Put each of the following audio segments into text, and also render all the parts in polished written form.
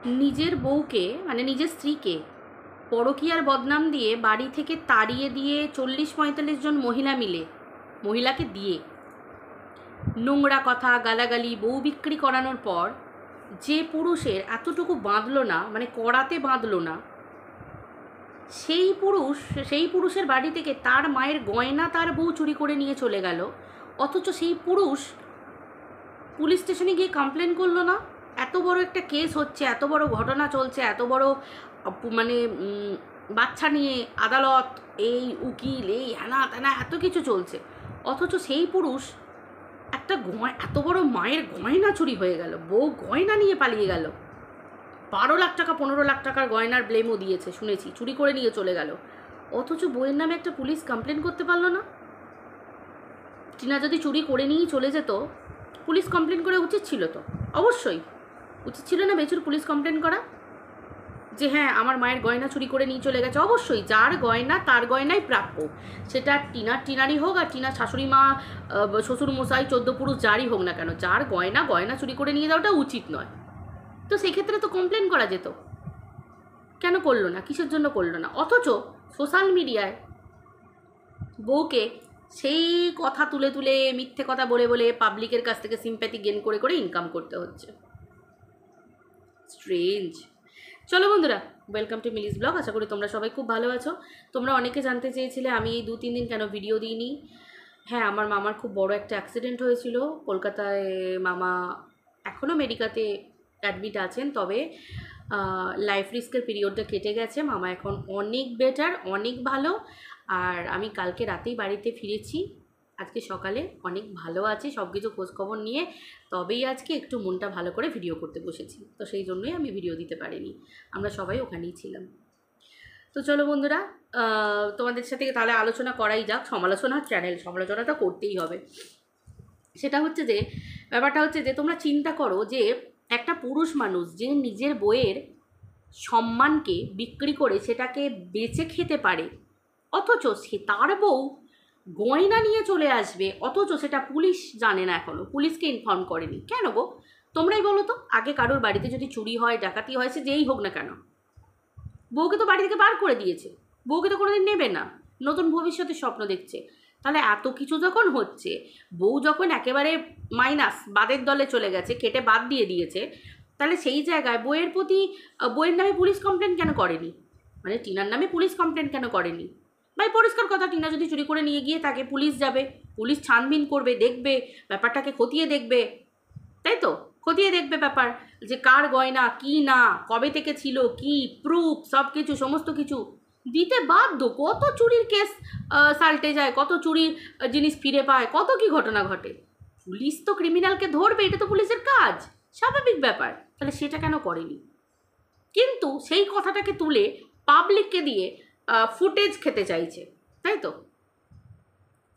নিজের বউকে মানে নিজের স্ত্রীকে পরকীয়ার বদনাম দিয়ে বাড়ি থেকে তাড়িয়ে দিয়ে 40-45 জন মহিলাকে দিয়ে নোংরা কথা গালাগালি বউ বিক্রি করানোর পর যে পুরুষের এতটুকু বাঁধলো না, মানে কড়াতে বাঁধলো না, সেই পুরুষের বাড়ি থেকে তার মায়ের গয়না তার বউ চুরি করে নিয়ে চলে গেল। অথচ সেই পুরুষ পুলিশ স্টেশনে গিয়ে কমপ্লেন করলো না। এত বড় একটা কেস হচ্ছে, এত বড় ঘটনা চলছে, এত বড় মানে বাচ্চা নিয়ে আদালত, এই উকিল, এই হ্যানা ত্যানা এত কিছু চলছে, অথচ সেই পুরুষ এত বড় মায়ের গয়না চুরি হয়ে গেল, বউ গয়না নিয়ে পালিয়ে গেল, 12 লাখ টাকা 15 লাখ টাকার গয়নার ব্লেমও দিয়েছে শুনেছি, চুরি করে নিয়ে চলে গেল। অথচ বউয়ের নামে একটা পুলিশ কমপ্লেন করতে পারলো না। টিনা যদি চুরি করে নিয়েই চলে যেত, পুলিশ কমপ্লেন করে উচিত ছিল তো, অবশ্যই উচিত ছিল না বেচুর পুলিশ কমপ্লেন করা, যে হ্যাঁ আমার মায়ের গয়না চুরি করে নিয়ে চলে গেছে। অবশ্যই যার গয়না তার গয়নাই প্রাপ্য, সেটা টিনারই হোক আর টিনার শাশুড়ি মা, শ্বশুর মশাই, 14 পুরুষ যারই হোক না কেন, যার গয়না চুরি করে নিয়ে যাওয়াটা উচিত নয়। তো সেই ক্ষেত্রে তো কমপ্লেন করা যেত, কেন করলো না, কিসের জন্য করলো না? অথচ সোশ্যাল মিডিয়ায় বউকে সেই কথা তুলে তুলে মিথ্যে কথা বলে বলে পাবলিকের কাছ থেকে সিম্প্যাথি গেন করে করে ইনকাম করতে হচ্ছে। স্ট্রেঞ্জ। চলো বন্ধুরা, ওয়েলকাম টু মিলিস ব্লগ। আশা করি তোমরা সবাই খুব ভালো আছো। তোমরা অনেকে জানতে চেয়েছিলে আমি এই 2-3 দিন কেন ভিডিও দিইনি। হ্যাঁ, আমার মামার খুব বড় একটা অ্যাক্সিডেন্ট হয়েছিল কলকাতায়। মামা এখনও মেডিকাতে অ্যাডমিট আছেন, তবে লাইফ রিস্কের পিরিয়ডটা কেটে গেছে। মামা এখন অনেক বেটার, অনেক ভালো। আর আমি কালকে রাতেই বাড়িতে ফিরেছি, আজকে সকালে অনেক ভালো আছি, সব কিছু খোঁজখবর নিয়ে তবেই আজকে একটু মনটা ভালো করে ভিডিও করতে বসেছি। তো সেই জন্যই আমি ভিডিও দিতে পারিনি, আমরা সবাই ওখানেই ছিলাম। তো চলো বন্ধুরা, তোমাদের সাথে তাহলে আলোচনা করাই যাক। সমালোচনাটা করতেই হবে। সেটা হচ্ছে যে ব্যাপারটা হচ্ছে যে তোমরা চিন্তা করো যে একটা পুরুষ মানুষ যে নিজের বইয়ের সম্মানকে বিক্রি করে সেটাকে বেচে খেতে পারে, অথচ সে তার বউ গয়না নিয়ে চলে আসবে, অথচ সেটা পুলিশ জানে না, এখনও পুলিশকে ইনফর্ম করেনি। কেন গো, তোমরাই বলো তো? আগে কারোর বাড়িতে যদি চুরি হয়, ডাকাতি হয়, সে যেই হোক না কেন, বউকে তো বাড়ি থেকে বার করে দিয়েছে, বউকে তো কোনোদিন নেবে না, নতুন ভবিষ্যতের স্বপ্ন দেখছে। তাহলে এত কিছু যখন হচ্ছে, বউ যখন একেবারে মাইনাস বাদের দলে চলে গেছে, কেটে বাদ দিয়ে দিয়েছে, তাহলে সেই জায়গায় বইয়ের নামে পুলিশ কমপ্লেন কেন করেনি? মানে টিনার নামে পুলিশ কমপ্লেন কেন করেনি? ভাই পরিষ্কার কথা, টিনা যদি চুরি করে নিয়ে গিয়ে তাকে পুলিশ যাবে, পুলিশ ছানবিন করবে, দেখবে ব্যাপারটাকে, খতিয়ে দেখবে, তাই তো? খতিয়ে দেখবে ব্যাপার যে কার গয়না, কি না, কবে থেকে ছিল, কি প্রুফ, সব কিছু সমস্ত কিছু দিতে বাধ্য। কত চুরির কেস সাল্টে যায়, কত চুরির জিনিস ফিরে পায়, কত কি ঘটনা ঘটে। পুলিশ তো ক্রিমিনালকে ধরবে, এটা তো পুলিশের কাজ, স্বাভাবিক ব্যাপার। তাহলে সেটা কেন করেনি? কিন্তু সেই কথাটাকে তুলে পাবলিককে দিয়ে ফুটেজ খেতে চাইছে, তাই তো?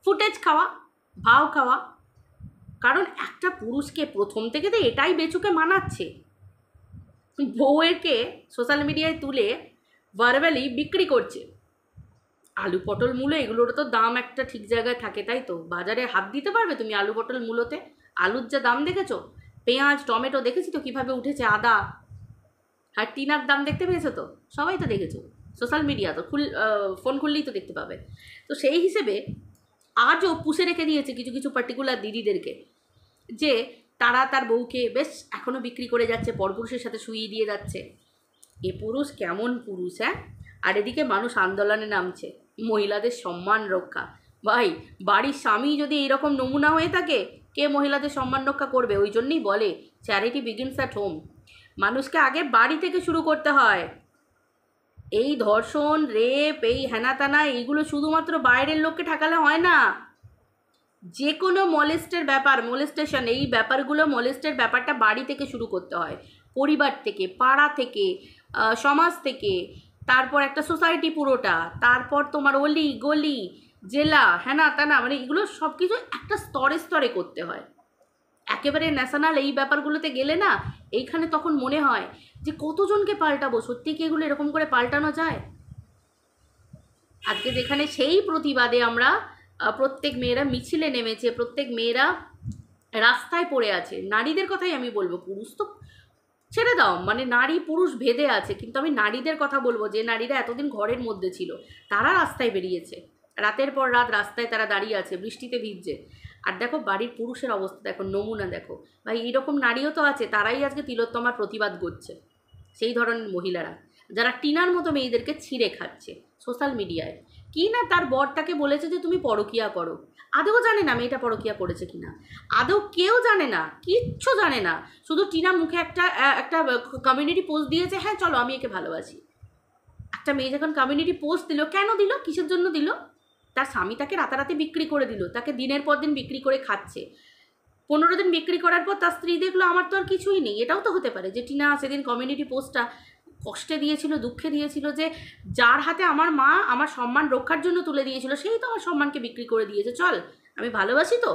ফুটেজ খাওয়া, ভাও খাওয়া। কারণ একটা পুরুষকে প্রথম থেকে তো এটাই বেচুকে মানাচ্ছে, বউয়েরকে সোশ্যাল মিডিয়ায় তুলে ভার্বালি বিক্রি করছে। আলু পটল মূলো এগুলোর তো দাম একটা ঠিক জায়গায় থাকে, তাই তো? বাজারে হাত দিতে পারবে তুমি আলু পটল মূলোতে? আলুর যা দাম দেখেছো, পেঁয়াজ টমেটো দেখেছি তো কীভাবে উঠেছে, আদা। আর টিনার দাম দেখতে পেয়েছো তো, সবাই তো দেখেছো, সোশ্যাল মিডিয়া তো ফোন খুললেই তো দেখতে পাবে। তো সেই হিসেবে আজও পুষে রেখে দিয়েছে কিছু কিছু পার্টিকুলার দিদিদেরকে, যে তারা তার বউকে বেশ এখনও বিক্রি করে যাচ্ছে, পরপুরুষের সাথে শুইয়ে দিয়ে যাচ্ছে। এ পুরুষ কেমন পুরুষ, হ্যাঁ? আর এদিকে মানুষ আন্দোলনে নামছে মহিলাদের সম্মান রক্ষা। ভাই, বাড়ির স্বামী যদি এইরকম নমুনা হয়ে থাকে, কে মহিলাদের সম্মান রক্ষা করবে? ওই জন্যই বলে চ্যারিটি বিগিনস অ্যাট হোম। মানুষকে আগে বাড়ি থেকে শুরু করতে হয়। এই ধর্ষণ, রেপ, এই হেনাতানা, এইগুলো শুধুমাত্র বাইরের লোককে ঠেকালে হয় না। যে কোনো মোলেস্টেশন, এই ব্যাপারগুলো, মোলেস্টের ব্যাপারটা বাড়ি থেকে শুরু করতে হয়, পরিবার থেকে, পাড়া থেকে, সমাজ থেকে, তারপর একটা সোসাইটি পুরোটা, তারপর তোমার অলি গলি, জেলা, হ্যানা তানা, মানে এগুলো সব কিছু একটা স্তরে স্তরে করতে হয়। একেবারে ন্যাশনাল এই ব্যাপারগুলোতে গেলে না, এইখানে তখন মনে হয় যে কতজনকে পাল্টাবো, সত্যি কি এগুলো এরকম করে পাল্টানো যায়? আজকে যেখানে সেই প্রতিবাদে আমরা প্রত্যেক মেয়েরা মিছিলে নেমেছে, প্রত্যেক মেয়েরা রাস্তায় পড়ে আছে, নারীদের কথাই আমি বলবো, পুরুষ তো ছেড়ে দাও, মানে নারী পুরুষ ভেদে আছে, কিন্তু আমি নারীদের কথা বলবো যে নারীরা এতদিন ঘরের মধ্যে ছিল, তারা রাস্তায় বেরিয়েছে, রাতের পর রাত রাস্তায় তারা দাঁড়িয়ে আছে, বৃষ্টিতে ভিজছে। আর দেখো বাড়ির পুরুষের অবস্থা দেখো, নমুনা দেখো ভাই, এইরকম নারীও তো আছে, তারাই আজকে তিলোত্তমার প্রতিবাদ করছে। সেই ধরনের মহিলারা যারা টিনার মতো মেয়েদেরকে ছিঁড়ে খাচ্ছে সোশ্যাল মিডিয়ায়। কি না তার বর তাকে বলেছে যে তুমি পরকিয়া করো, আদৌ জানে না মেয়েটা পরকিয়া করেছে কিনা, আদৌ কেউ জানে না, কিচ্ছু জানে না। শুধু টিনা মুখে একটা একটা কমিউনিটি পোস্ট দিয়েছে, হ্যাঁ চলো আমি একে ভালোবাসি। একটা মেয়ে যখন কমিউনিটি পোস্ট দিল, কেন দিল, কিসের জন্য দিল? তার স্বামী তাকে রাতারাতি বিক্রি করে দিল, তাকে দিনের পর দিন বিক্রি করে খাচ্ছে। 15 দিন বিক্রি করার পর তার স্ত্রী দেখলো আমার তো আর কিছুই নেই। এটাও তো হতে পারে যে টিনা সেদিন কমিউনিটি পোস্টটা কষ্টে দিয়েছিল, দুঃখে দিয়েছিল, যে যার হাতে আমার মা আমার সম্মান রক্ষার জন্য তুলে দিয়েছিল সেই তো আমার সম্মানকে বিক্রি করে দিয়েছে, চল আমি ভালোবাসি তো,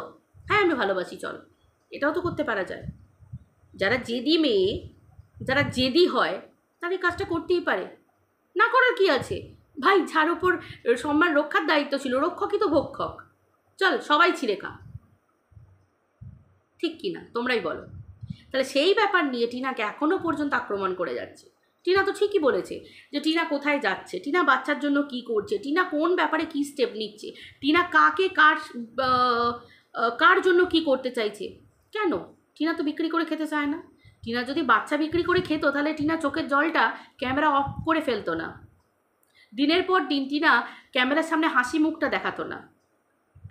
হ্যাঁ আমি ভালোবাসি চল। এটাও তো করতে পারা যায়। যারা জেদি মেয়ে, যারা জেদি হয়, তারা এই কাজটা করতেই পারে, না করার কি আছে ভাই? যার ওপর সম্মান রক্ষার দায়িত্ব ছিল, রক্ষকই তো ভক্ষক, চল সবাই ছিঁড়ে খা। ঠিক কি না তোমরাই বলো? তাহলে সেই ব্যাপার নিয়ে টিনাকে এখনও পর্যন্ত আক্রমণ করে যাচ্ছে। টিনা তো ঠিকই বলেছে যে টিনা কোথায় যাচ্ছে, টিনা বাচ্চার জন্য কি করছে, টিনা কোন ব্যাপারে কি স্টেপ নিচ্ছে, টিনা কাকে কার জন্য কি করতে চাইছে। কেন? টিনা তো বিক্রি করে খেতে চায় না। টিনা যদি বাচ্চা বিক্রি করে খেত তাহলে টিনা চোখের জলটা ক্যামেরা অফ করে ফেলতো না, দিনের পর দিন টিনা ক্যামেরার সামনে হাসি মুখটা দেখাতো না।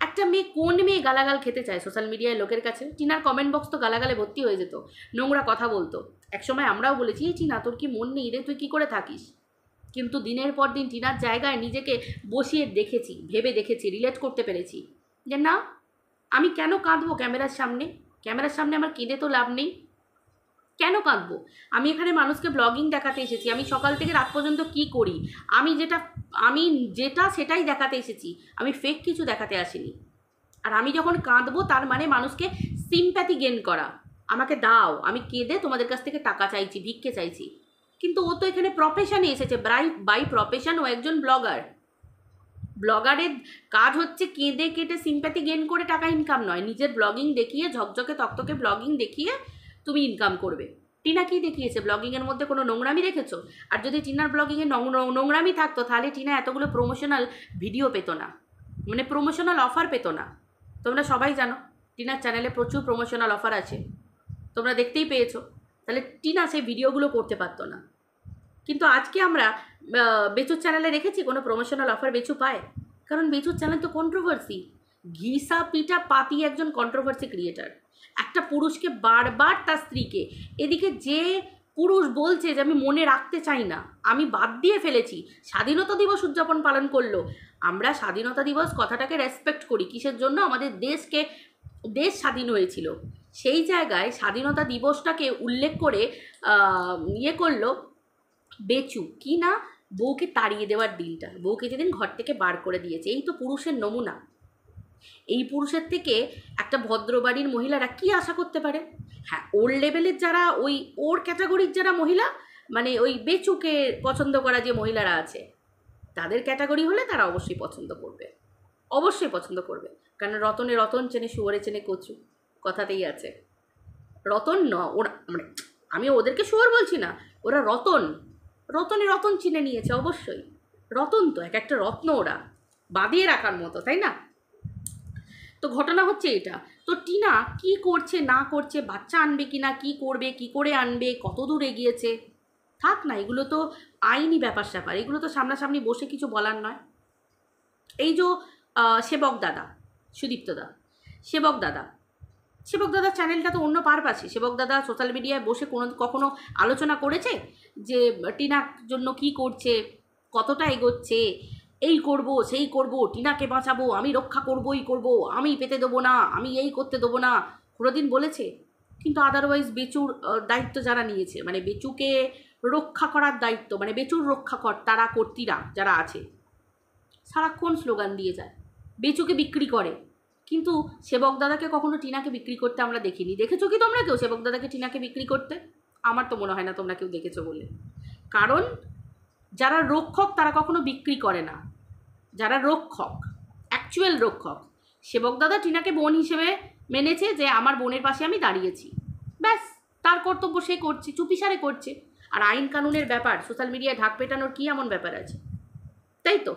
একটা মেয়ে, কোন মেয়ে গালাগাল খেতে চায় সোশ্যাল মিডিয়ায় লোকের কাছে? টিনার কমেন্ট বক্স তো গালাগালে ভর্তি হয়ে যেত, নোংরা কথা বলতো। একসময় আমরাও বলেছি টিনা তোর কি মন নেই রে, তুই কী করে থাকিস? কিন্তু দিনের পর দিন টিনার জায়গায় নিজেকে বসিয়ে দেখেছি, ভেবে দেখেছি, রিলেট করতে পেরেছি যে না, আমি কেন কাঁদবো ক্যামেরার সামনে? ক্যামেরার সামনে আমার কেঁদে তো লাভ নেই, কেন কাঁদবো? আমি এখানে মানুষকে ব্লগিং দেখাতে এসেছি, আমি সকাল থেকে রাত পর্যন্ত কি করি, আমি যেটা সেটাই দেখাতে এসেছি, আমি ফেক কিছু দেখাতে আসিনি। আর আমি যখন কাঁদবো তার মানে মানুষকে সিম্প্যাথি গেন করা, আমাকে দাও, আমি কেঁদে তোমাদের কাছ থেকে টাকা চাইছি, ভিক্ষে চাইছি। কিন্তু ও তো এখানে প্রফেশনে এসেছে, বাই প্রফেশন ও একজন ব্লগার। ব্লগারের কাজ হচ্ছে কেঁদে কেটে সিম্প্যাথি গেন করে টাকা ইনকাম নয়, নিজের ব্লগিং দেখিয়ে, ঝকঝকে তকতকে ব্লগিং দেখিয়ে তুমি ইনকাম করবে। টিনা কি দেখিয়েছে? ব্লগিংয়ের মধ্যে কোনো নোংরামি দেখেছো? আর যদি টিনার ব্লগিংয়ে নোংরামি থাকতো তাহলে টিনা এতগুলো প্রমোশনাল ভিডিও পেতো না, মানে প্রমোশনাল অফার পেতো না। তোমরা সবাই জানো টিনার চ্যানেলে প্রচুর প্রমোশনাল অফার আছে, তোমরা দেখতেই পেয়েছো। তাহলে টিনা সেই ভিডিওগুলো করতে পারতো না। কিন্তু আজকে আমরা বেচুর চ্যানেলে রেখেছি কোনো প্রমোশনাল অফার বেচু পায়? কারণ বেচুর চ্যানেল তো কন্ট্রোভার্সি, ঘিসা পিটা পাতি একজন কন্ট্রোভার্সি ক্রিয়েটার। একটা পুরুষকে বারবার তার স্ত্রীকে, এদিকে যে পুরুষ বলছে যে আমি মনে রাখতে চাই না, আমি বাদ দিয়ে ফেলেছি, স্বাধীনতা দিবস উদযাপন পালন করলো। আমরা স্বাধীনতা দিবস কথাটাকে রেসপেক্ট করি, কিসের জন্য? আমাদের দেশ স্বাধীন হয়েছিল, সেই জায়গায় স্বাধীনতা দিবসটাকে উল্লেখ করে করলো বেচু, কি না বউকে তাড়িয়ে দেওয়ার দিনটা, বউকে যেদিন ঘর থেকে বার করে দিয়েছে। এই তো পুরুষের নমুনা। এই পুরুষের থেকে একটা ভদ্রবাড়ির মহিলারা কি আশা করতে পারে? হ্যাঁ, ওর লেভেলের যারা, ওর ক্যাটাগরির যারা মহিলা, মানে ওই বেচুকে পছন্দ করা যে মহিলারা আছে, তাদের ক্যাটাগরি হলে তারা অবশ্যই পছন্দ করবে, অবশ্যই পছন্দ করবে। কারণ রতনে রতন চেনে, শুয়োরে চেনে কচু, কথাতেই আছে। রতন ওরা, মানে আমি ওদেরকে শুয়োর বলছি না, ওরা রতন চিনে নিয়েছে অবশ্যই। রতন তো এক একটা রত্ন, ওরা বাঁধিয়ে রাখার মতো, তাই না? তো ঘটনা হচ্ছে এটা। তো টিনা কি করছে না করছে, বাচ্চা আনবে কি না, কী করবে, কী করে আনবে, কত দূর এগিয়েছে, থাক না, এগুলো তো আইনি ব্যাপার স্যাপার, এগুলো তো সামনাসামনি বসে কিছু বলার নয়। এই যে সেবক দাদা, সুদীপ্তদা, সেবক দাদার চ্যানেলটা তো অন্য পারপাসে। সেবক দাদা সোশ্যাল মিডিয়ায় বসে কখনো আলোচনা করেছে যে টিনার জন্য কি করছে, কতটা এগোচ্ছে, এই করব সেই করব, টিনাকে বাঁচাবো, আমি রক্ষা করবই করব, আমি পেতে দেবো না, আমি এই করতে দেবো না, কোনোদিন বলেছে? কিন্তু আদারওয়াইজ বেচুর দায়িত্ব যারা নিয়েছে, মানে বেচুকে রক্ষা করার দায়িত্ব, মানে বেচুর রক্ষাকর্তারা কর্তীরা যারা আছে, সারাক্ষণ স্লোগান দিয়ে যায়, বেচুকে বিক্রি করে। কিন্তু সেবক দাদাকে কখনো টিনাকে বিক্রি করতে আমরা দেখিনি। দেখেছো কি তোমরা কেউ সেবক দাদাকে টিনাকে বিক্রি করতে? আমার তো মনে হয় না তোমরা কেউ দেখেছো বলে। কারণ যারা রক্ষক তারা কখনো বিক্রি করে না, যারা রক্ষক, অ্যাকচুয়াল রক্ষক। সেবক দাদা টিনাকে বোন হিসেবে মেনেছে যে আমার বোনের পাশে আমি দাঁড়িয়েছি, ব্যাস, তার কর্তব্য সে করছে, চুপিসারে করছে। আর আইন কানুনের ব্যাপার সোশ্যাল মিডিয়ায় ঢাক পেটানোর কী এমন ব্যাপার আছে? তাই তো,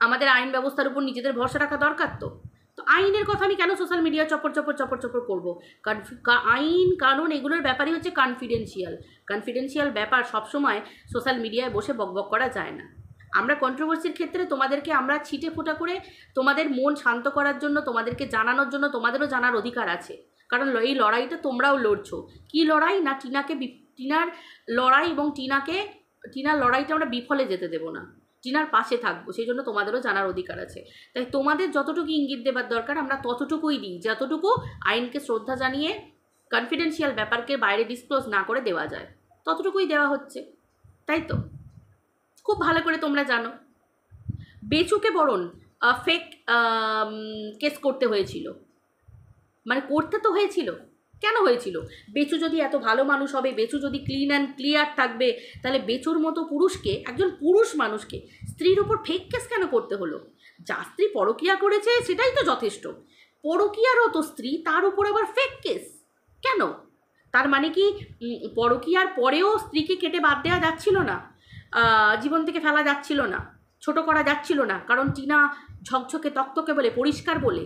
আমাদের আইন ব্যবস্থার উপর নিজেদের ভরসা রাখা দরকার। তো তো আইনের কথা আমি কেন সোশ্যাল মিডিয়ায় চপর চপর করবো? আইন কানুন এগুলোর ব্যাপারই হচ্ছে কনফিডেন্সিয়াল ব্যাপার। সবসময় সোশ্যাল মিডিয়ায় বসে বকবক করা যায় না। আমরা কন্ট্রোভার্সির ক্ষেত্রে তোমাদেরকে আমরা ছিটে ফোটা করে তোমাদের মন শান্ত করার জন্য, তোমাদেরকে জানানোর জন্য, তোমাদেরও জানার অধিকার আছে। কারণ এই লড়াইটা তোমরাও লড়ছো। কী লড়াই না, টিনার লড়াই, এবং টিনার লড়াইটা আমরা বিফলে যেতে দেবো না, টিনার পাশে থাকবো, সেই জন্য তোমাদেরও জানার অধিকার আছে। তাই তোমাদের যতটুকু ইঙ্গিত দেবার দরকার আমরা ততটুকুই দিই, যতটুকু আইনকে শ্রদ্ধা জানিয়ে কনফিডেন্সিয়াল ব্যাপারকে বাইরে ডিসক্লোজ না করে দেওয়া যায়, ততটুকুই দেওয়া হচ্ছে। তাই তো, খুব ভালো করে তোমরা জানো বেচুকে বরণ ফেক কেস করতে হয়েছিল, মানে করতে তো হয়েছিল। কেন হয়েছিল? বেচু যদি এত ভালো মানুষ হবে, বেচু যদি ক্লিন অ্যান্ড ক্লিয়ার থাকবে, তাহলে বেচুর মতো পুরুষকে, একজন পুরুষ মানুষকে স্ত্রীর উপর ফেক কেস কেন করতে হলো? যা স্ত্রী পরকীয়া করেছে সেটাই তো যথেষ্ট। পরকীয়ারও তো স্ত্রী, তার উপর আবার ফেক কেস কেন? তার মানে কি পরকীয়ার পরেও স্ত্রীকে কেটে বাদ দেওয়া যাচ্ছিল না, জীবন থেকে ফেলা যাচ্ছিল না, ছোট করা যাচ্ছিল না, কারণ টিনা ঝকঝকে তকতকে বলে, পরিষ্কার বলে,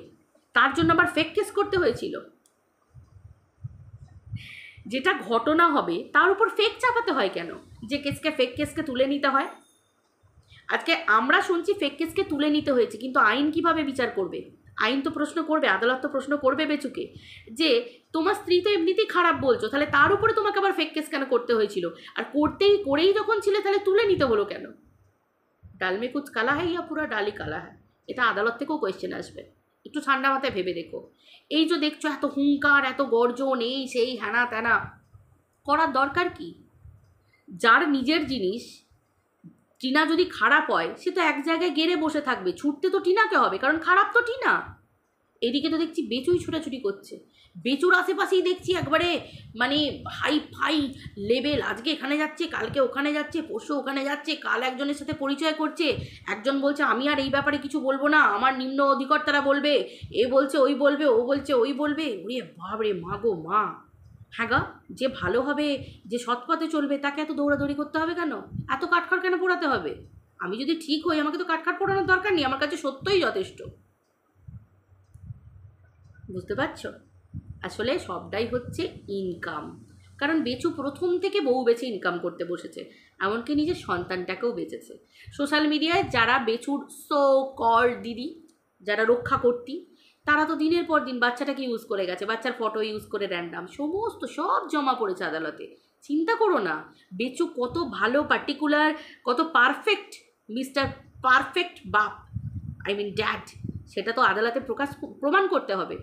তার জন্য আবার ফেক কেস করতে হয়েছিল? যেটা ঘটনা হবে তার উপর ফেক চাপাতে হয় কেন? যে ফেক কেসকে তুলে নিতে হয়। আজকে আমরা শুনছি ফেক কেসকে তুলে নিতে হয়েছে, কিন্তু আইন কিভাবে বিচার করবে? আইন তো প্রশ্ন করবে, আদালত তো প্রশ্ন করবে বেচুকে, যে তোমার স্ত্রী তো এমনিতেই খারাপ বলছো, তাহলে তার উপরে তোমাকে আবার ফেক কেস কেন করতে হয়েছিল? আর করেই যখন ছিলে তাহলে তুলে নিতে হলো কেন? ডাল মে কুচ কালা হ্যায় ইয়া পুরা ডালি কালা হ্যায়, এটা আদালত থেকেও কোয়েশ্চেন আসবে। একটু ঠান্ডা মাথায় ভেবে দেখো। এই যে দেখছো এত হুঙ্কার, এত গর্জন, এই সেই হ্যানা ত্যানা করার দরকার কি? যার নিজের জিনিস, টিনা যদি খারাপ হয় সে তো এক জায়গায় গেড়ে বসে থাকবে, ছুটতে তো টিনাকে হবে, কারণ খারাপ তো টিনা। এদিকে তো দেখছি বেচুই ছুটাছুটি করছে, বেচুর আশেপাশেই দেখছি একবারে মানে হাই ফাই লেভেল, আজকে এখানে যাচ্ছে, কালকে ওখানে যাচ্ছে, পরশু ওখানে যাচ্ছে, কাল একজনের সাথে পরিচয় করছে, একজন বলছে আমি আর এই ব্যাপারে কিছু বলবো না, আমার নিম্ন অধিকর্তারা বলবে, এ বলছে ওই বলবে, ও বলছে ওই বলবে। ওরে বাবরে মা গো মা! হ্যাঁ গা, যে ভালো হবে, যে সৎ পথে চলবে, তাকে এত দৌড়াদৌড়ি করতে হবে কেন? এত কাটখাট কেন পোড়াতে হবে? আমি যদি ঠিক হই, আমাকে তো কাটখাট পোড়ানোর দরকার নেই, আমার কাছে সত্যই যথেষ্ট। বুঝতে পারছো? আসলে সবটাই হচ্ছে ইনকাম। কারণ বেচু প্রথম থেকে বউ বেছে ইনকাম করতে বসেছে, এমনকি নিজের সন্তানটাকেও বেঁচেছে। সোশ্যাল মিডিয়ায় যারা বেচুর সো কল দিদি, যারা রক্ষা করতি, তারা তো দিনের পর দিন বাচ্চাটাকে ইউজ করে গেছে, বাচ্চার ফটো ইউজ করে র্যান্ডাম সমস্ত সব জমা পড়েছে আদালতে। চিন্তা করো না বেচু কত ভালো, পার্টিকুলার, কত পারফেক্ট, মিস্টার পারফেক্ট বাপ, আই মিন ড্যাড, সেটা তো আদালতে প্রমাণ করতে হবে।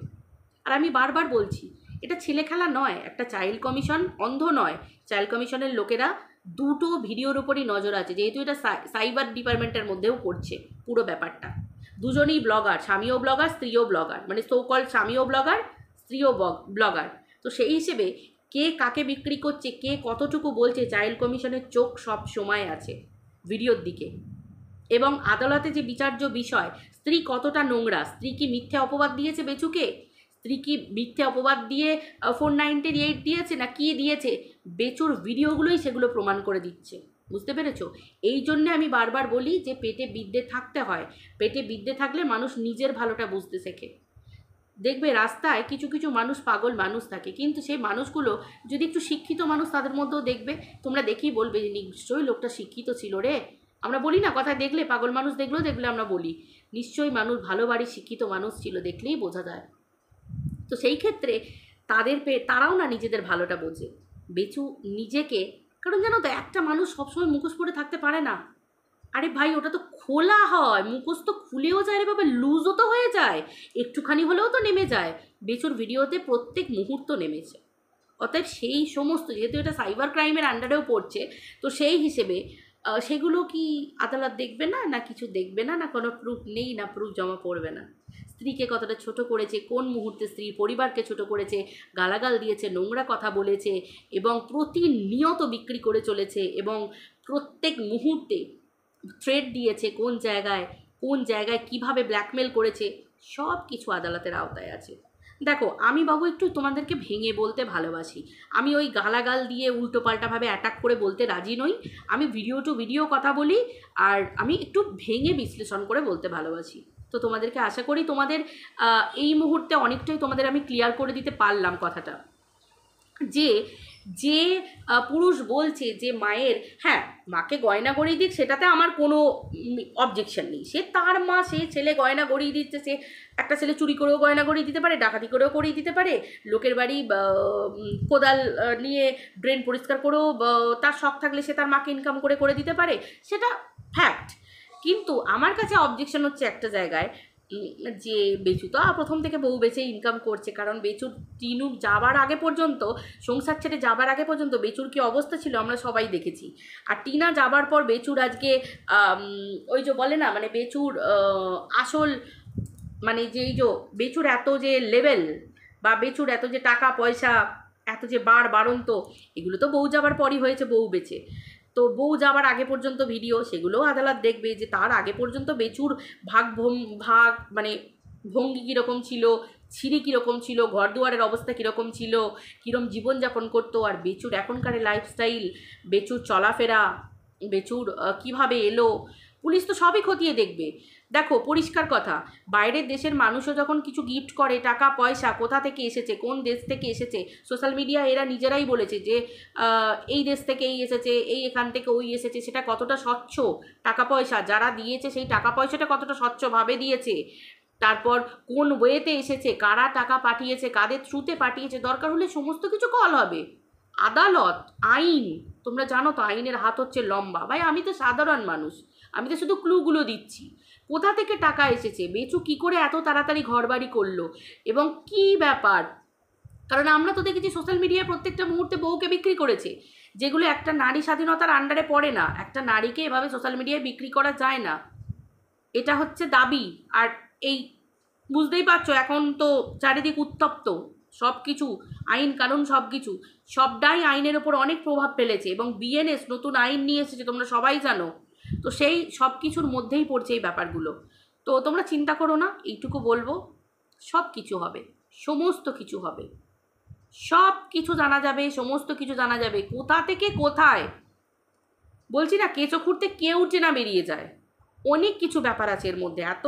আর আমি বারবার বলছি, এটা ছেলে খেলা নয়, একটা চাইল্ড কমিশন অন্ধ নয়। চাইল্ড কমিশনের লোকেরা দুটো ভিডিওর উপরই নজর আছে, যেহেতু এটা সাইবার ডিপার্টমেন্টের মধ্যেও পড়ছে পুরো ব্যাপারটা। দুজনেই ব্লগার, স্বামীও ব্লগার, স্ত্রীও ব্লগার, মানে সো কল স্বামীও ব্লগার, স্ত্রীও ব্লগার। তো সেই হিসেবে কে কাকে বিক্রি করছে, কে কতটুকু বলছে, চাইল্ড কমিশনের চোখ সব সময় আছে ভিডিওর দিকে। এবং আদালতে যে বিচার্য বিষয়, স্ত্রী কতটা নোংরা, স্ত্রী কি মিথ্যে অপবাদ দিয়েছে বেচুকে, স্ত্রী কি মিথ্যে অপবাদ দিয়ে 498 দিয়েছে না কি দিয়েছে, বেচুর ভিডিওগুলোই সেগুলো প্রমাণ করে দিচ্ছে। বুঝতে পেরেছো? এই জন্যে আমি বারবার বলি যে পেটে বিদ্যে থাকতে হয়। পেটে বিদ্যে থাকলে মানুষ নিজের ভালোটা বুঝতে শেখে। দেখবে রাস্তায় কিছু কিছু মানুষ পাগল মানুষ থাকে, কিন্তু সেই মানুষগুলো যদি একটু শিক্ষিত মানুষ তাদের মধ্যেও দেখবে, তোমরা দেখেই বলবে যে নিশ্চয়ই লোকটা শিক্ষিত ছিল রে। আমরা বলি না কথায়, দেখলে পাগল মানুষ দেখলে আমরা বলি নিশ্চয়ই মানুষ ভালো বাড়ির শিক্ষিত মানুষ ছিল, দেখলেই বোঝা যায়। তো সেই ক্ষেত্রে তারাও না নিজেদের ভালোটা বোঝে। বেচু নিজেকে, কারণ জানো তো একটা মানুষ সবসময় মুখোশ পরে থাকতে পারে না। আরে ভাই ওটা তো খোলা হয়, মুখোশ তো খুলেও যায় রে বাবা, লুজও তো হয়ে যায়, একটুখানি হলেও তো নেমে যায়। বেচুর ভিডিওতে প্রত্যেক মুহূর্ত নেমেছে। অতএব সেই সমস্ত, যেহেতু এটা সাইবার ক্রাইমের আন্ডারেও পড়ছে, তো সেই হিসেবে সেগুলো কি আদালত দেখবে না, না কিছু দেখবে না, না কোনো প্রুফ নেই, না প্রুফ জমা পড়বে না। স্ত্রীকে কতটা ছোট করেছে, কোন মুহূর্তে স্ত্রীর পরিবারকে ছোট করেছে, গালাগাল দিয়েছে, নোংরা কথা বলেছে, এবং প্রতিনিয়ত বিক্রি করে চলেছে, এবং প্রত্যেক মুহূর্তে থ্রেট দিয়েছে, কোন জায়গায় কিভাবে ব্ল্যাকমেল করেছে, সব কিছু আদালতের আওতায় আছে। দেখো আমি বাবু একটু তোমাদেরকে ভেঙে বলতে ভালোবাসি, আমি ওই গালাগাল দিয়ে উল্টোপাল্টাভাবে অ্যাটাক করে বলতে রাজি নই, আমি ভিডিও টু ভিডিও কথা বলি, আর আমি একটু ভেঙে বিশ্লেষণ করে বলতে ভালোবাসি। তো তোমাদেরকে আশা করি তোমাদের এই মুহূর্তে অনেকটাই তোমাদের আমি ক্লিয়ার করে দিতে পারলাম কথাটা, যে যে পুরুষ বলছে যে মায়ের, হ্যাঁ মাকে গয়না গড়িয়ে দিক সেটাতে আমার কোনো অবজেকশন নেই, সে তার মা, সে ছেলে গয়না গড়িয়ে দিচ্ছে, সে একটা ছেলে চুরি করেও গয়না গড়িয়ে দিতে পারে, ডাকাতি করেও করিয়ে দিতে পারে, লোকের বাড়ি কোদাল নিয়ে ড্রেন পরিষ্কার করেও তার শখ থাকলে সে তার মাকে ইনকাম করে করে দিতে পারে, সেটা ফ্যাক্ট। কিন্তু আমার কাছে অবজেকশন হচ্ছে একটা জায়গায়, যে বেচু তো প্রথম থেকে বউ বেচে ইনকাম করছে, কারণ বেচুর টিনু যাবার আগে পর্যন্ত, সংসার ছেড়ে যাবার আগে পর্যন্ত বেচুর কি অবস্থা ছিল আমরা সবাই দেখেছি। আর টিনা যাবার পর বেচুর আজকে ওই যে বলে না, মানে বেচুর আসল মানে যে এই যে বেচুর এত যে লেভেল, বা বেচুর এত যে টাকা পয়সা, এত যে বাড়ন্ত, এগুলো তো বউ যাবার পরই হয়েছে, বউ বেচে। তো বউ যাবার আগে পর্যন্ত ভিডিও, সেগুলোও আদালত দেখবে, যে তার আগে পর্যন্ত বেচুর ভাগ মানে ভঙ্গি কীরকম ছিল, ছিঁড়ি কীরকম ছিল, ঘর দুয়ারের অবস্থা কীরকম ছিল, কীরকম জীবনযাপন করতো, আর বেচুর এখনকার লাইফস্টাইল, বেচুর চলাফেরা, বেচুর কিভাবে এলো, পুলিশ তো সবই খতিয়ে দেখবে। দেখো পরিষ্কার কথা, বাইরের দেশের মানুষও যখন কিছু গিফট করে, টাকা পয়সা কোথা থেকে এসেছে, কোন দেশ থেকে এসেছে, সোশ্যাল মিডিয়া এরা নিজেরাই বলেছে যে এই দেশ থেকে এই এসেছে, এই এখান থেকে ওই এসেছে, সেটা কতটা স্বচ্ছ টাকা পয়সা, যারা দিয়েছে সেই টাকা পয়সাটা কতটা স্বচ্ছভাবে দিয়েছে, তারপর কোন ওয়েতে এসেছে, কারা টাকা পাঠিয়েছে, কাদের থ্রুতে পাঠিয়েছে, দরকার হলে সমস্ত কিছু কল হবে। আদালত, আইন, তোমরা জানো তো আইনের হাত হচ্ছে লম্বা। ভাই আমি তো সাধারণ মানুষ, আমি তো শুধু ক্লুগুলো দিচ্ছি, কোথা থেকে টাকা এসেছে, বেচু কি করে এত তাড়াতাড়ি ঘরবাড়ি করলো, এবং কি ব্যাপার। কারণ আমরা তো দেখেছি সোশ্যাল মিডিয়ায় প্রত্যেকটা মুহূর্তে বউকে বিক্রি করেছে, যেগুলো একটা নারী স্বাধীনতার আন্ডারে পড়ে না। একটা নারীকে এভাবে সোশ্যাল মিডিয়ায় বিক্রি করা যায় না, এটা হচ্ছে দাবি। আর এই বুঝতেই পারছো এখন তো চারিদিক উত্তপ্ত, সব কিছু আইন কানুন সব কিছু সবটাই আইনের ওপর অনেক প্রভাব ফেলেছে, এবং বিএনএস নতুন আইন নিয়ে এসেছে, তোমরা সবাই জানো। তো সেই সব কিছুর মধ্যেই পড়ছে এই ব্যাপারগুলো। তো তোমরা চিন্তা করো না, এইটুকু বলবো, সব কিছু হবে, সমস্ত কিছু হবে, সব কিছু জানা যাবে, সমস্ত কিছু জানা যাবে, কোথা থেকে কোথায়। বলছি না, কেঁচো খুঁড়তে কেউ চেনা বেরিয়ে যায়, অনেক কিছু ব্যাপার আছে এর মধ্যে, এত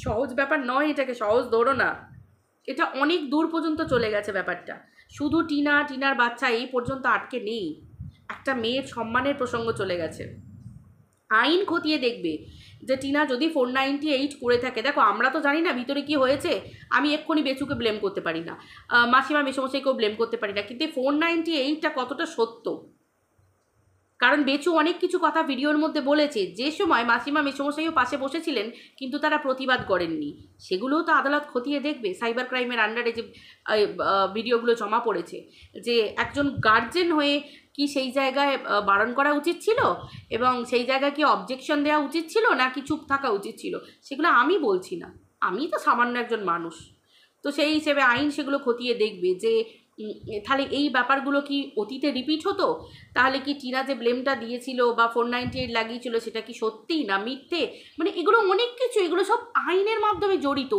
সহজ ব্যাপার নয়, এটাকে সহজ ধরো না, এটা অনেক দূর পর্যন্ত চলে গেছে ব্যাপারটা। শুধু টিনার বাচ্চা এই পর্যন্ত আটকে নেই, একটা মেয়ের সম্মানের প্রসঙ্গ চলে গেছে। আইন খতিয়ে দেখবে যে টিনা যদি 498 করে থাকে। দেখো আমরা তো জানি না ভিতরে কি হয়েছে, আমি এক্ষুনি বেচুকে ব্লেম করতে পারি না, মাসিমা মেসমশাইকেও ব্লেম করতে পারি না, কিন্তু 498টা কতটা সত্য, কারণ বেচু অনেক কিছু কথা ভিডিওর মধ্যে বলেছে, যে সময় মাসিমা মেসমশাইও পাশে বসেছিলেন কিন্তু তারা প্রতিবাদ করেননি, সেগুলোও তো আদালত খতিয়ে দেখবে। সাইবার ক্রাইমের আন্ডারে যে ভিডিওগুলো জমা পড়েছে, যে একজন গার্জেন হয়ে কি সেই জায়গায় বারণ করা উচিত ছিল, এবং সেই জায়গায় কি অবজেকশন দেওয়া উচিত ছিল, নাকি চুপ থাকা উচিত ছিল, সেগুলো আমি বলছি না, আমি তো সামান্য একজন মানুষ। তো সেই হিসেবে আইন সেগুলো খতিয়ে দেখবে, যে তাহলে এই ব্যাপারগুলো কি অতীতে রিপিট হতো, তাহলে কি টিনা যে ব্লেমটা দিয়েছিল বা 498 লাগিয়েছিল সেটা কি সত্যি না মিথ্যে, মানে এগুলো অনেক কিছু, এগুলো সব আইনের মাধ্যমে জড়িত।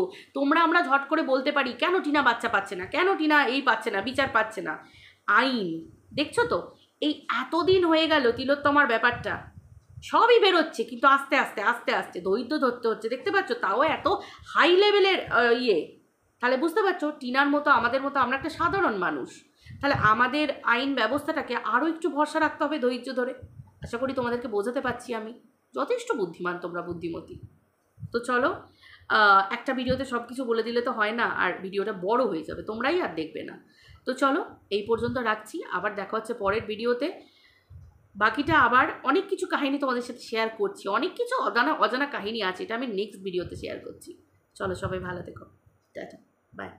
আমরা ঝট করে বলতে পারি কেন টিনা বাচ্চা পাচ্ছে না, কেন টিনা এই পাচ্ছে না, বিচার পাচ্ছে না, আইন দেখছো তো, এই এতদিন হয়ে গেল তিলোত্তমার ব্যাপারটা, সবই বেরোচ্ছে, কিন্তু আস্তে আস্তে আস্তে আস্তে ধৈর্য ধরতে হচ্ছে, দেখতে পাচ্ছ, তাও এত হাই লেভেলের তাহলে বুঝতে পারছো টিনার মতো আমাদের মতো আমরা একটা সাধারণ মানুষ, তাহলে আমাদের আইন ব্যবস্থাটাকে আরও একটু ভরসা রাখতে হবে ধৈর্য ধরে। আশা করি তোমাদেরকে বোঝাতে পারছি, আমি যথেষ্ট বুদ্ধিমান, তোমরা বুদ্ধিমতী। তো চলো, একটা ভিডিওতে সব কিছু বলে দিলে তো হয় না, আর ভিডিওটা বড় হয়ে যাবে, তোমরাই আর দেখবে না। তো চলো এই পর্যন্ত রাখছি, আবার দেখা হচ্ছে পরের ভিডিওতে। বাকিটা আবার অনেক কিছু কাহিনী তোমাদের সাথে শেয়ার করছি, অনেক কিছু অজানা কাহিনী আছে, এটা আমি নেক্সট ভিডিওতে শেয়ার করছি। চলো সবাই ভালো থেকো, টাটা, বাই।